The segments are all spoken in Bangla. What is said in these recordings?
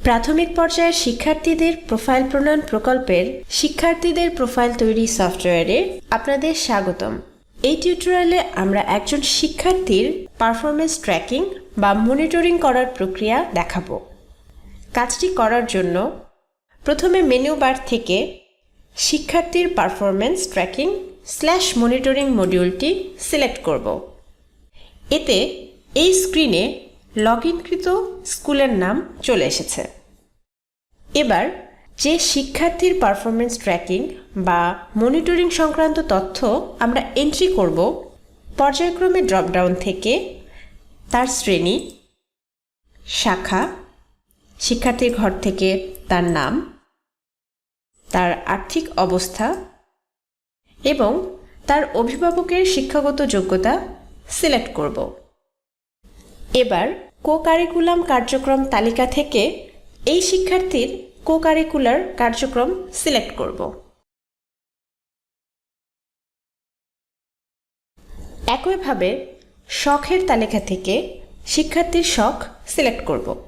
প্রাথমিক পর্যায়ের শিক্ষার্থীদের প্রোফাইল প্রণয়ন প্রকল্পের শিক্ষার্থীদের প্রোফাইল তৈরি সফটওয়্যারে আপনাদের স্বাগতম। এই টিউটোরিয়ালে আমরা একজন শিক্ষার্থীর পারফরম্যান্স ট্র্যাকিং বা মনিটরিং করার প্রক্রিয়া দেখাবো। কাজটি করার জন্য প্রথমে মেনু বার থেকে শিক্ষার্থীর পারফরম্যান্স ট্র্যাকিং /মনিটরিং মডিউলটি সিলেক্ট করব। এতে এই স্ক্রিনে লগইনকৃত স্কুলের নাম চলে এসেছে। এবার যে শিক্ষার্থীর পারফরম্যান্স ট্র্যাকিং বা মনিটরিং সংক্রান্ত তথ্য আমরা এন্ট্রি করব, পর্যায়ক্রমে ড্রপডাউন থেকে তার শ্রেণী, শাখা, শিক্ষার্থীর ঘর থেকে তার নাম, তার আর্থিক অবস্থা এবং তার অভিভাবকের শিক্ষাগত যোগ্যতা সিলেক্ট করব। এবার কো-কারিকুলাম কার্যক্রম তালিকা থেকে এই শিক্ষার্থীর কো-কারিকুলার কার্যক্রম সিলেক্ট করব। একইভাবে শখের তালিকা থেকে শিক্ষার্থীর শখ সিলেক্ট করব।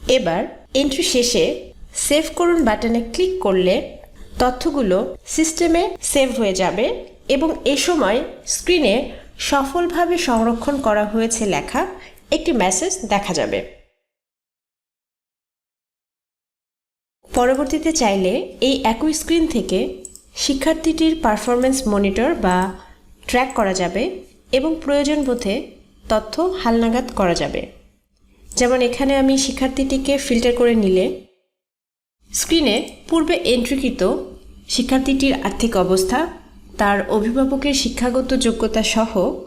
এবার এন্ট্রি শেষে সেভ করুন বাটনে ক্লিক করলে তথ্যগুলো সিস্টেমে সেভ হয়ে যাবে এবং এ সময় স্ক্রিনে সফলভাবে সংরক্ষণ করা হয়েছে লেখা একটি মেসেজ দেখা যাবে। পরবর্তীতে চাইলে এই একই স্ক্রিন থেকে শিক্ষার্থীটির পারফরম্যান্স মনিটর বা ট্র্যাক করা যাবে এবং প্রয়োজন বোধে তথ্য হালনাগাদ করা যাবে। যেমন এখানে আমি শিক্ষার্থীটিকে ফিল্টার করে নিলে স্ক্রিনে পূর্বে এন্ট্রিকৃত শিক্ষার্থীটির আর্থিক অবস্থা, তার অভিভাবকের শিক্ষাগত যোগ্যতা সহ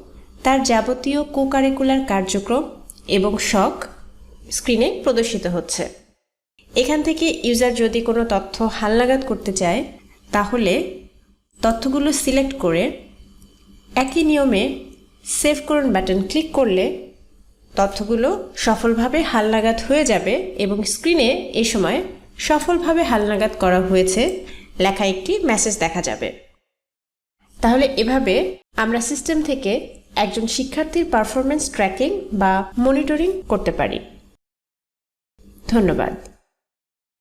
তার যাবতীয় কো-কারিকুলার কার্যক্রম এবং শখ স্ক্রিনে প্রদর্শিত হচ্ছে। এখান থেকে ইউজার যদি কোনো তথ্য হালনাগাদ করতে চায় তাহলে তথ্যগুলো সিলেক্ট করে একই নিয়মে সেভ করুন বাটন ক্লিক করলে তথ্যগুলো সফলভাবে হালনাগাদ হয়ে যাবে এবং স্ক্রিনে এই সময় সফলভাবে হালনাগাদ করা হয়েছে লেখা একটি মেসেজ দেখা যাবে। তাহলে এভাবে আমরা সিস্টেম থেকে একজন শিক্ষার্থীর পারফরম্যান্স ট্র্যাকিং বা মনিটরিং করতে পারি। ধন্যবাদ।